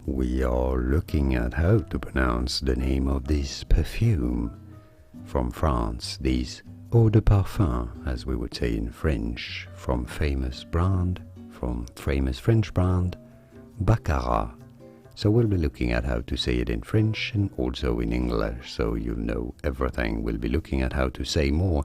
we are looking at how to pronounce the name of this perfume from France, these eau de parfum, as we would say in French, from famous French brand, Baccarat. So we'll be looking at how to say it in French and also in English, so you'll know everything. We'll be looking at how to say more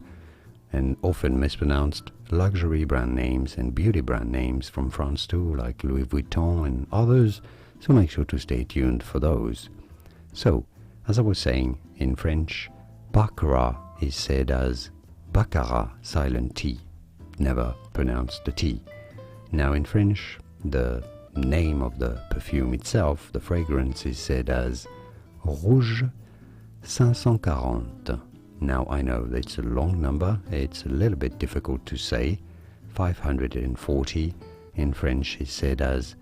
and often mispronounced luxury brand names and beauty brand names from France too, like Louis Vuitton and others, so make sure to stay tuned for those. So, as I was saying, in French, Baccarat is said as Baccarat, silent T, never pronounced the T. Now in French, the name of the perfume itself, the fragrance, is said as Rouge 540. Now I know that it's a long number, it's a little bit difficult to say. 540 in French is said as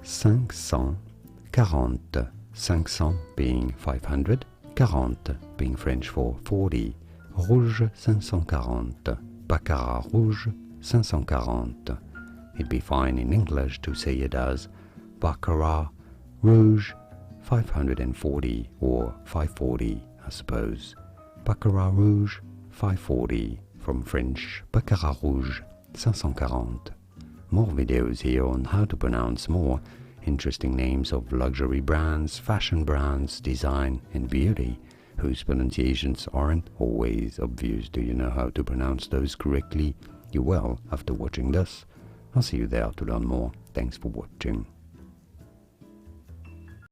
540. 500 being 500, 40 being French for 40. Rouge 540. Baccarat Rouge 540. It'd be fine in English to say it as Baccarat Rouge 540 or 540, I suppose. Baccarat Rouge 540, from French Baccarat Rouge 540. More videos here on how to pronounce more interesting names of luxury brands, fashion brands, design and beauty, whose pronunciations aren't always obvious. Do you know how to pronounce those correctly? You will after watching this. I'll see you there to learn more. Thanks for watching.